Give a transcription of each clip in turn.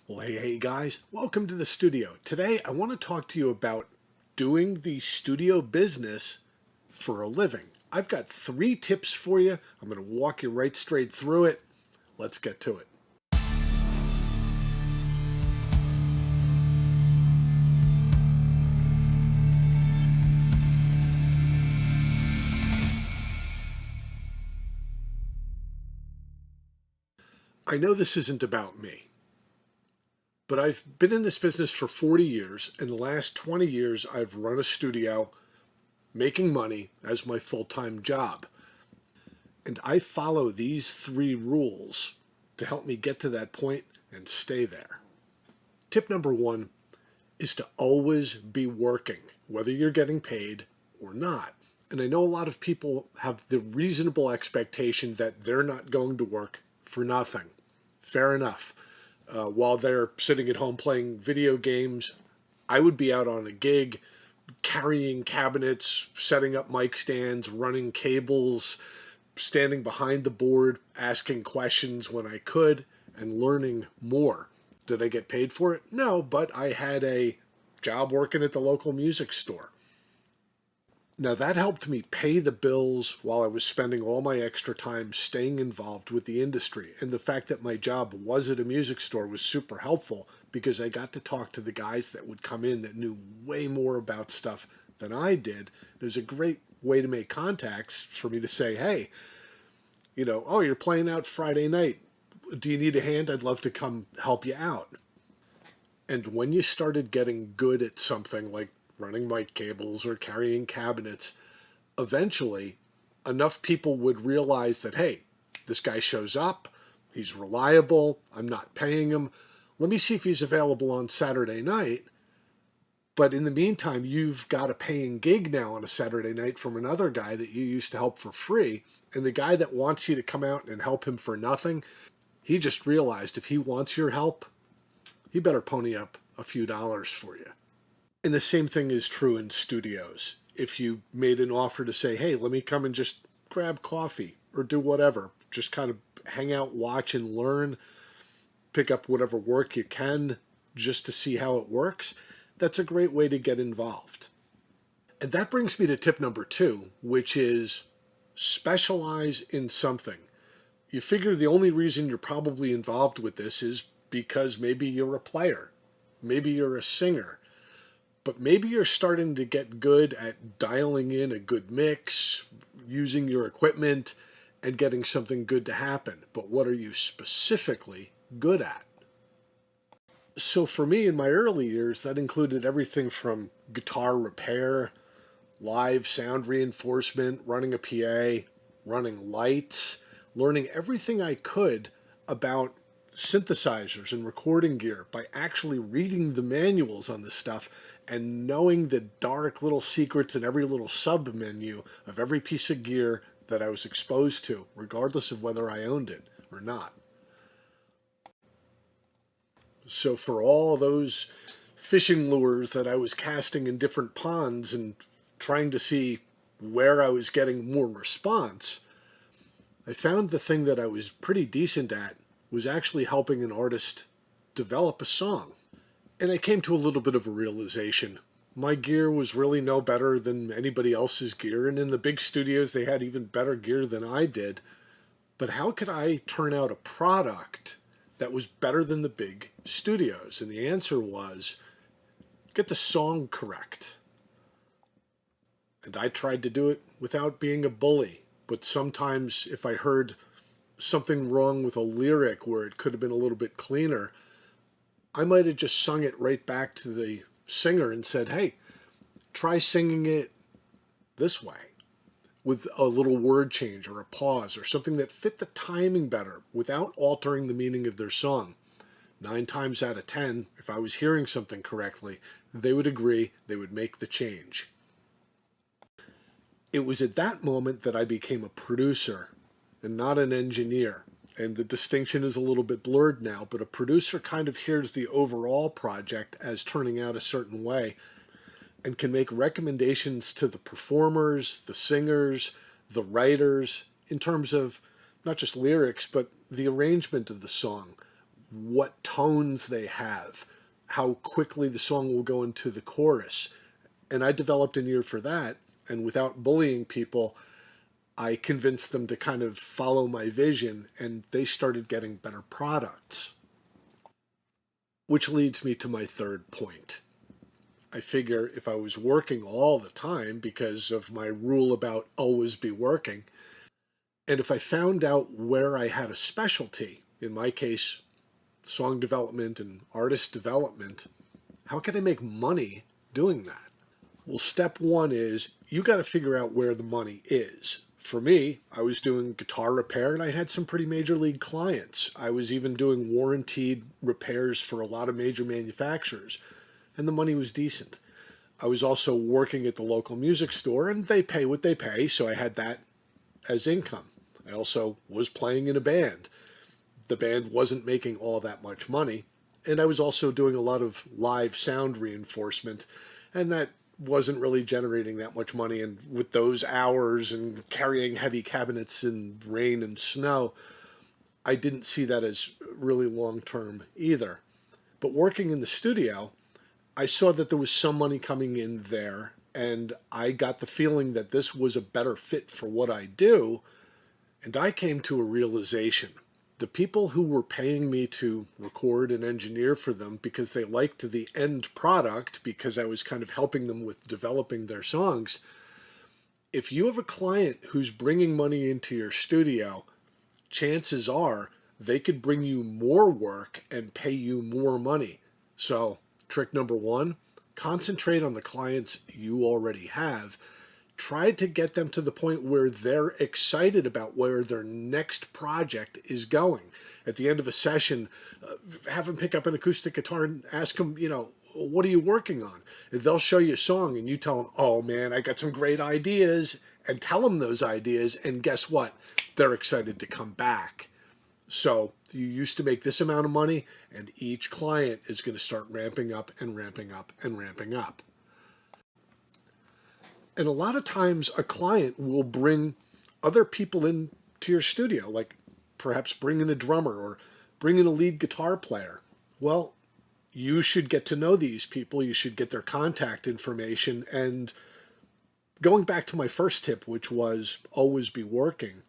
Well, hey guys, welcome to the studio. Today I want to talk to you about doing the studio business for a living. I've got 3 tips for you. I'm going to walk you right straight through it. Let's get to it. I know this isn't about me, but I've been in this business for 40 years. In the last 20 years, I've run a studio making money as my full-time job. And I follow these 3 rules to help me get to that point and stay there. Tip number 1 is to always be working, whether you're getting paid or not. And I know a lot of people have the reasonable expectation that they're not going to work for nothing. Fair enough. While they're sitting at home playing video games, I would be out on a gig, carrying cabinets, setting up mic stands, running cables, standing behind the board, asking questions when I could, and learning more. Did I get paid for it? No, but I had a job working at the local music store. Now that helped me pay the bills while I was spending all my extra time staying involved with the industry. And the fact that my job was at a music store was super helpful because I got to talk to the guys that would come in that knew way more about stuff than I did. It was a great way to make contacts for me to say, hey, oh, you're playing out Friday night. Do you need a hand? I'd love to come help you out. And when you started getting good at something like running mic cables or carrying cabinets, eventually enough people would realize that, hey, this guy shows up, he's reliable, I'm not paying him, let me see if he's available on Saturday night. But in the meantime, you've got a paying gig now on a Saturday night from another guy that you used to help for free. And the guy that wants you to come out and help him for nothing, he just realized if he wants your help, he better pony up a few dollars for you. And the same thing is true in studios. If you made an offer to say, hey, let me come and just grab coffee or do whatever, just kind of hang out, watch and learn, pick up whatever work you can just to see how it works, that's a great way to get involved. And that brings me to tip number 2, which is specialize in something. You figure the only reason you're probably involved with this is because maybe you're a player, maybe you're a singer, but maybe you're starting to get good at dialing in a good mix, using your equipment, and getting something good to happen. But what are you specifically good at? So for me, in my early years, that included everything from guitar repair, live sound reinforcement, running a PA, running lights, learning everything I could about synthesizers and recording gear by actually reading the manuals on this stuff and knowing the dark little secrets in every little sub menu of every piece of gear that I was exposed to, regardless of whether I owned it or not. So for all those fishing lures that I was casting in different ponds and trying to see where I was getting more response, I found the thing that I was pretty decent at was actually helping an artist develop a song. And I came to a little bit of a realization. My gear was really no better than anybody else's gear, and in the big studios they had even better gear than I did. But how could I turn out a product that was better than the big studios? And the answer was, get the song correct. And I tried to do it without being a bully. But sometimes if I heard something wrong with a lyric where it could have been a little bit cleaner, I might have just sung it right back to the singer and said, hey, try singing it this way with a little word change or a pause or something that fit the timing better without altering the meaning of their song. 9 times out of 10, if I was hearing something correctly, they would agree, they would make the change. It was at that moment that I became a producer and not an engineer. And the distinction is a little bit blurred now, but a producer kind of hears the overall project as turning out a certain way and can make recommendations to the performers, the singers, the writers, in terms of not just lyrics, but the arrangement of the song. what tones they have, how quickly the song will go into the chorus. And I developed an ear for that. And without bullying people, I convinced them to kind of follow my vision, and they started getting better products. Which leads me to my third point. I figure if I was working all the time because of my rule about always be working, and if I found out where I had a specialty, in my case, song development and artist development, how can I make money doing that? Well, step one is you got to figure out where the money is. For me, I was doing guitar repair and I had some pretty major league clients. I was even doing warranted repairs for a lot of major manufacturers, and the money was decent. I was also working at the local music store, and they pay what they pay, so I had that as income. I also was playing in a band. The band wasn't making all that much money, and I was also doing a lot of live sound reinforcement, and that wasn't really generating that much money. And with those hours and carrying heavy cabinets in rain and snow, I didn't see that as really long-term either. But working in the studio, I saw that there was some money coming in there, and I got the feeling that this was a better fit for what I do. And I came to a realization. The people who were paying me to record and engineer for them because they liked the end product, because I was kind of helping them with developing their songs, if you have a client who's bringing money into your studio, chances are they could bring you more work and pay you more money. So, trick number one, concentrate on the clients you already have. Try to get them to the point where they're excited about where their next project is going. At the end of a session, have them pick up an acoustic guitar and ask them, what are you working on? And they'll show you a song and you tell them, oh man, I got some great ideas, and tell them those ideas, and guess what? They're excited to come back. So you used to make this amount of money, and each client is going to start ramping up and ramping up and ramping up. And a lot of times a client will bring other people into your studio, like perhaps bring in a drummer or bring in a lead guitar player. Well, you should get to know these people. You should get their contact information. And going back to my first tip, which was always be working,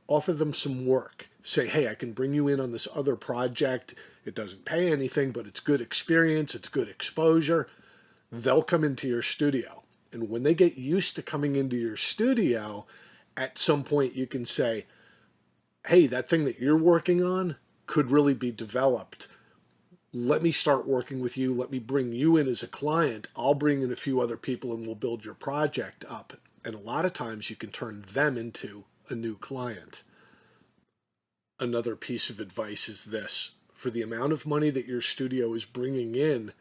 offer them some work. Say, hey, I can bring you in on this other project. It doesn't pay anything, but it's good experience. It's good exposure. They'll come into your studio. And when they get used to coming into your studio, at some point you can say, hey, that thing that you're working on could really be developed. Let me start working with you. Let me bring you in as a client. I'll bring in a few other people and we'll build your project up. And a lot of times you can turn them into a new client. Another piece of advice is this. For the amount of money that your studio is bringing in,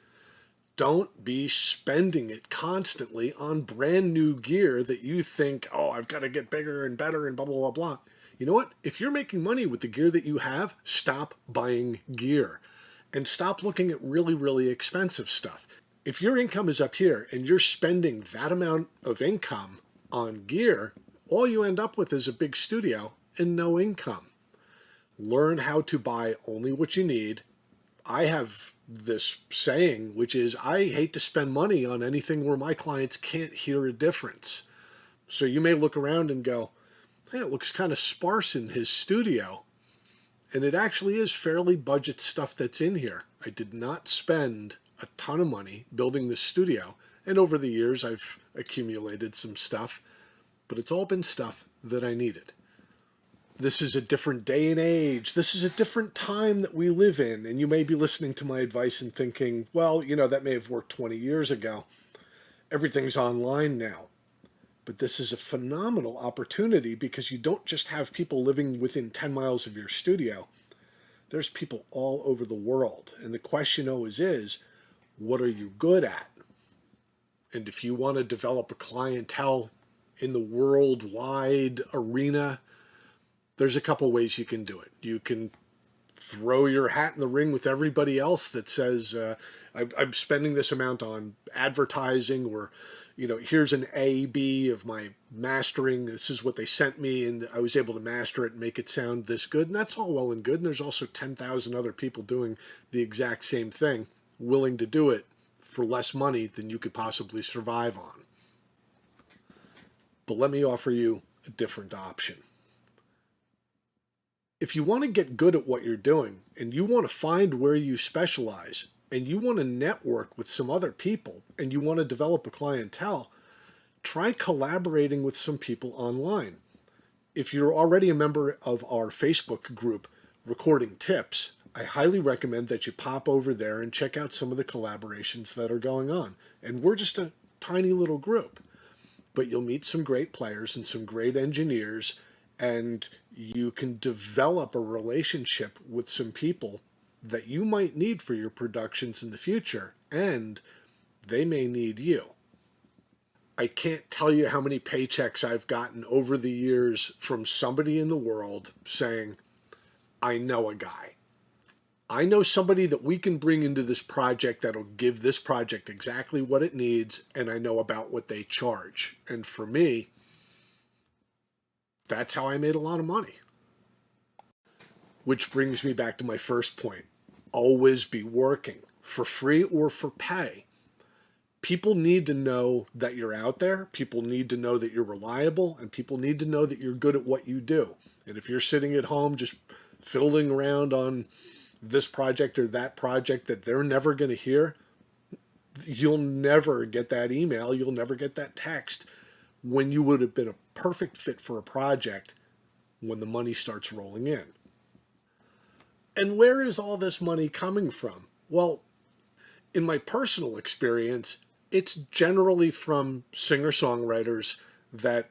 don't be spending it constantly on brand new gear that you think, oh, I've got to get bigger and better and blah, blah, blah, blah. You know what? If you're making money with the gear that you have, stop buying gear and stop looking at really, really expensive stuff. If your income is up here and you're spending that amount of income on gear, all you end up with is a big studio and no income. Learn how to buy only what you need. I have this saying, which is I hate to spend money on anything where my clients can't hear a difference. So you may look around and go, hey, it looks kind of sparse in his studio. And it actually is fairly budget stuff that's in here. I did not spend a ton of money building this studio. And over the years, I've accumulated some stuff, but it's all been stuff that I needed. This is a different day and age. This is a different time that we live in. And you may be listening to my advice and thinking, well, that may have worked 20 years ago. Everything's online now. But this is a phenomenal opportunity because you don't just have people living within 10 miles of your studio. There's people all over the world. And the question always is, what are you good at? And if you want to develop a clientele in the worldwide arena, there's a couple ways you can do it. You can throw your hat in the ring with everybody else that says, I'm spending this amount on advertising, or here's an A, B of my mastering. This is what they sent me, and I was able to master it and make it sound this good. And that's all well and good. And there's also 10,000 other people doing the exact same thing, willing to do it for less money than you could possibly survive on. But let me offer you a different option. If you want to get good at what you're doing and you want to find where you specialize and you want to network with some other people and you want to develop a clientele, try collaborating with some people online. If you're already a member of our Facebook group, Recording Tips, I highly recommend that you pop over there and check out some of the collaborations that are going on. And we're just a tiny little group, but you'll meet some great players and some great engineers, and you can develop a relationship with some people that you might need for your productions in the future, and they may need you. I can't tell you how many paychecks I've gotten over the years from somebody in the world saying, I know a guy. I know somebody that we can bring into this project that'll give this project exactly what it needs, and I know about what they charge. And for me, that's how I made a lot of money. Which brings me back to my first point. Always be working, for free or for pay. People need to know that you're out there. People need to know that you're reliable, and people need to know that you're good at what you do. And if you're sitting at home just fiddling around on this project or that project that they're never going to hear, you'll never get that email. You'll never get that text when you would have been a perfect fit for a project when the money starts rolling in. And where is all this money coming from? Well, in my personal experience, it's generally from singer-songwriters that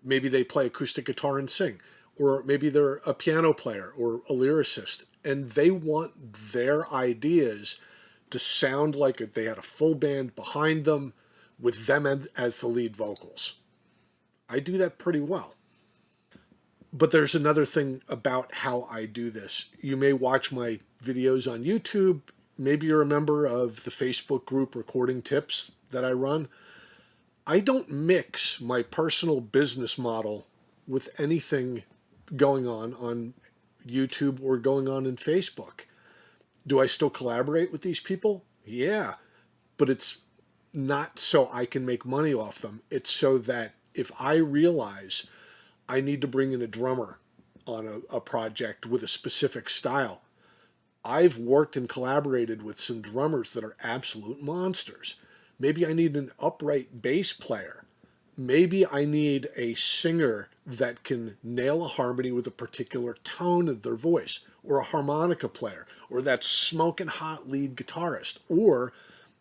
maybe they play acoustic guitar and sing, or maybe they're a piano player or a lyricist, and they want their ideas to sound like they had a full band behind them with them as the lead vocals. I do that pretty well. But there's another thing about how I do this. You may watch my videos on YouTube. Maybe you're a member of the Facebook group Recording Tips that I run. I don't mix my personal business model with anything going on YouTube or going on in Facebook. Do I still collaborate with these people? Yeah, but it's not so I can make money off them. It's so that if I realize I need to bring in a drummer on a project with a specific style, I've worked and collaborated with some drummers that are absolute monsters. Maybe I need an upright bass player. Maybe I need a singer that can nail a harmony with a particular tone of their voice, or a harmonica player, or that smoking hot lead guitarist, or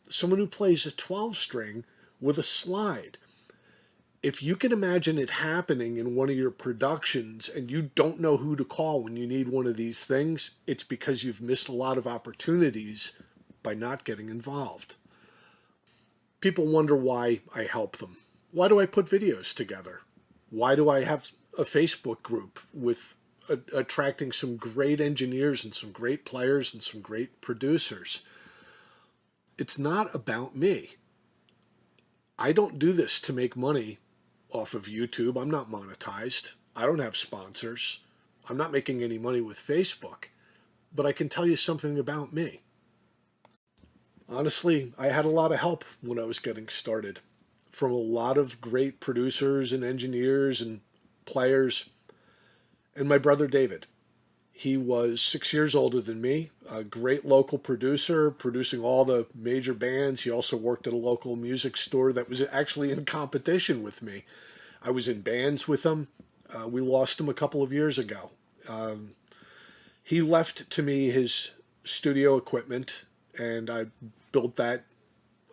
someone who plays a 12-string with a slide. If you can imagine it happening in one of your productions and you don't know who to call when you need one of these things, it's because you've missed a lot of opportunities by not getting involved. People wonder why I help them. Why do I put videos together? Why do I have a Facebook group with attracting some great engineers and some great players and some great producers? It's not about me. I don't do this to make money off of YouTube. I'm not monetized. I don't have sponsors. I'm not making any money with Facebook. But I can tell you something about me. Honestly, I had a lot of help when I was getting started from a lot of great producers and engineers and players. And my brother David, he was 6 years older than me, a great local producer, producing all the major bands. He also worked at a local music store that was actually in competition with me. I was in bands with him. We lost him a couple of years ago. He left to me his studio equipment, and I built that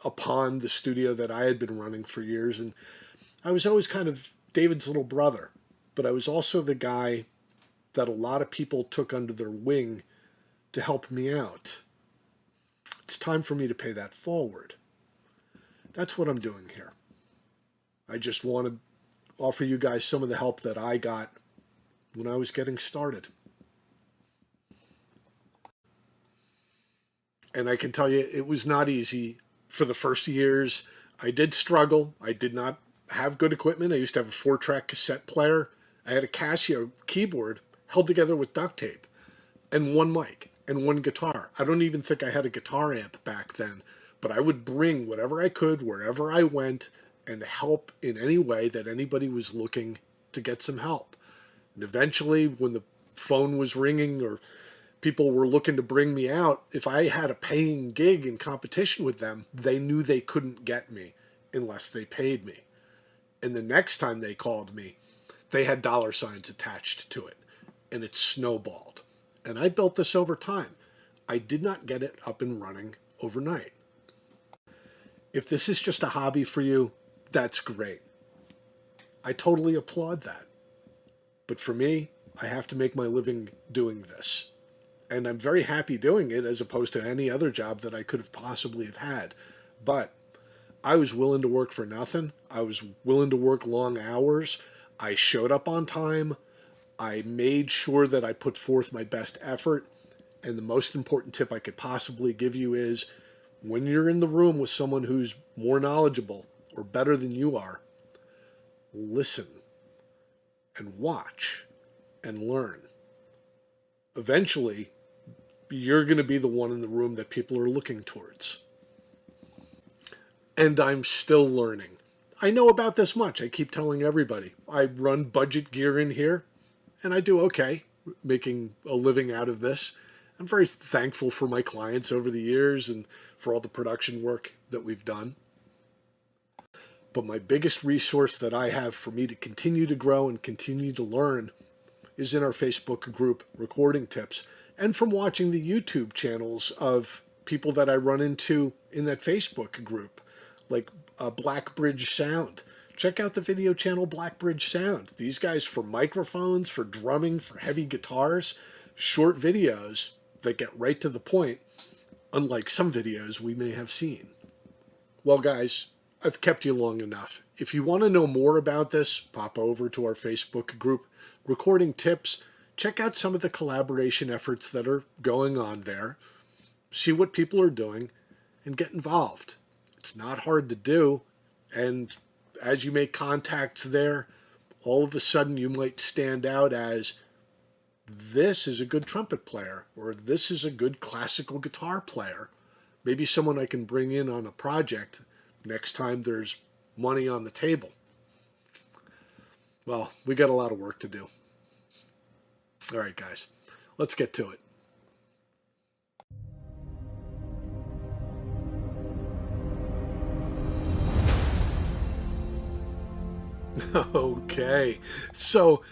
upon the studio that I had been running for years. And I was always kind of David's little brother, but I was also the guy that a lot of people took under their wing to help me out. It's time for me to pay that forward. That's what I'm doing here. I just want to offer you guys some of the help that I got when I was getting started. And I can tell you, it was not easy for the first years. I did struggle. I did not have good equipment. I used to have a 4-track cassette player. I had a Casio keyboard held together with duct tape and one mic and one guitar. I don't even think I had a guitar amp back then, but I would bring whatever I could wherever I went and help in any way that anybody was looking to get some help. And eventually, when the phone was ringing or people were looking to bring me out, if I had a paying gig in competition with them, they knew they couldn't get me unless they paid me. And the next time they called me, they had dollar signs attached to it. And it snowballed. And I built this over time. I did not get it up and running overnight. If this is just a hobby for you, that's great. I totally applaud that. But for me, I have to make my living doing this. And I'm very happy doing it as opposed to any other job that I could have possibly have had. But I was willing to work for nothing. I was willing to work long hours. I showed up on time. I made sure that I put forth my best effort. And the most important tip I could possibly give you is when you're in the room with someone who's more knowledgeable or better than you are, listen and watch and learn. Eventually, you're going to be the one in the room that people are looking towards. And I'm still learning. I know about this much. I keep telling everybody. I run budget gear in here, and I do okay making a living out of this. I'm very thankful for my clients over the years and for all the production work that we've done. But my biggest resource that I have for me to continue to grow and continue to learn is in our Facebook group, Recording Tips, and from watching the YouTube channels of people that I run into in that Facebook group, like Blackbridge Sound. Check out the video channel Blackbridge Sound. These guys, for microphones, for drumming, for heavy guitars, short videos that get right to the point, unlike some videos we may have seen. Well, guys, I've kept you long enough. If you want to know more about this, pop over to our Facebook group, Recording Tips. Check out some of the collaboration efforts that are going on there. See what people are doing and get involved. It's not hard to do. And as you make contacts there, all of a sudden you might stand out as, this is a good trumpet player, or this is a good classical guitar player. Maybe someone I can bring in on a project next time there's money on the table. Well, we got a lot of work to do. All right, guys, let's get to it. Okay, so,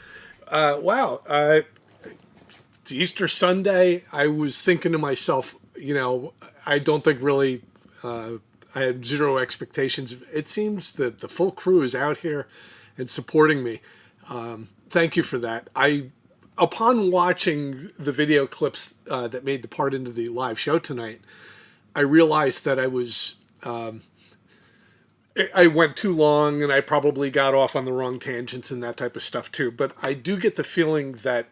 wow, it's Easter Sunday. I was thinking to myself, I don't think really, I had zero expectations. It seems that the full crew is out here and supporting me. Thank you for that. Upon watching the video clips that made the part into the live show tonight, I realized that I went too long and I probably got off on the wrong tangents and that type of stuff too. But I do get the feeling that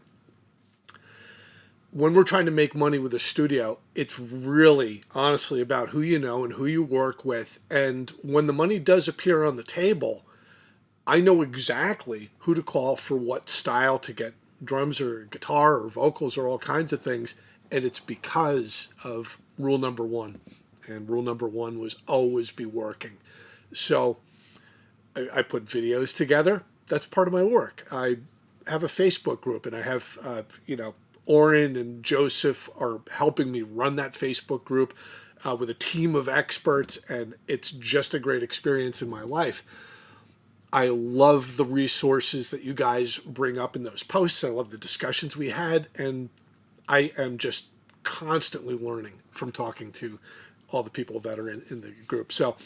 when we're trying to make money with a studio, it's really honestly about who you know and who you work with. And when the money does appear on the table, I know exactly who to call for what style to get drums or guitar or vocals or all kinds of things. And it's because of rule number one. And rule number one was always be working. So I put videos together. That's part of my work. I have a Facebook group, and I have, Oren and Joseph are helping me run that Facebook group with a team of experts, and it's just a great experience in my life. I love the resources that you guys bring up in those posts. I love the discussions we had, and I am just constantly learning from talking to all the people that are in the group. So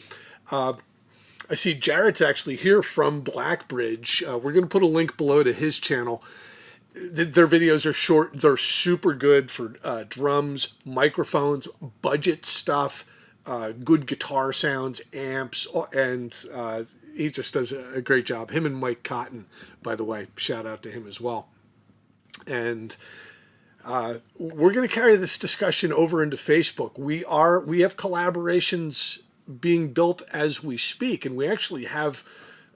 I see Jarrett's actually here from Blackbridge. We're going to put a link below to his channel. Their videos are short. They're super good for drums, microphones, budget stuff, good guitar sounds, amps, and he just does a great job. Him and Mike Cotton, by the way, shout out to him as well. And we're going to carry this discussion over into Facebook. We have collaborations being built as we speak. And we actually have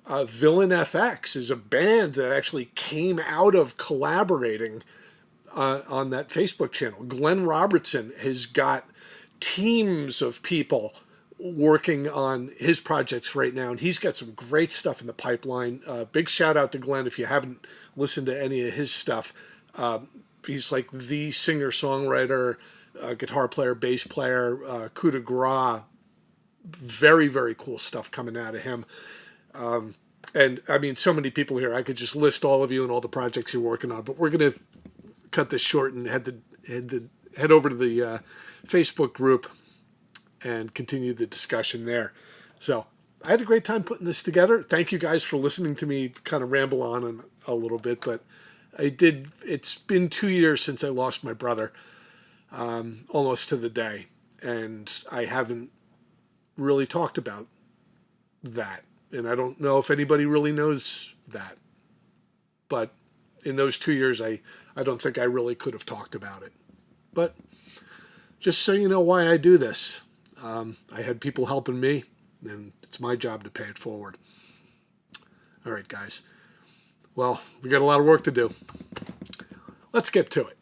Villain FX is a band that actually came out of collaborating on that Facebook channel. Glenn Robertson has got teams of people working on his projects right now, and he's got some great stuff in the pipeline. Big shout out to Glenn if you haven't listened to any of his stuff. He's like the singer-songwriter, guitar player, bass player, coup de grace. Very, very cool stuff coming out of him. And I mean, so many people here. I could just list all of you and all the projects you're working on, but we're going to cut this short and head over to the Facebook group and continue the discussion there. So I had a great time putting this together. Thank you guys for listening to me kind of ramble on a little bit, but it's been 2 years since I lost my brother, almost to the day, and I haven't really talked about that. And I don't know if anybody really knows that. But in those 2 years, I don't think I really could have talked about it. But just so you know why I do this, I had people helping me, and it's my job to pay it forward. All right, guys. Well, we got a lot of work to do. Let's get to it.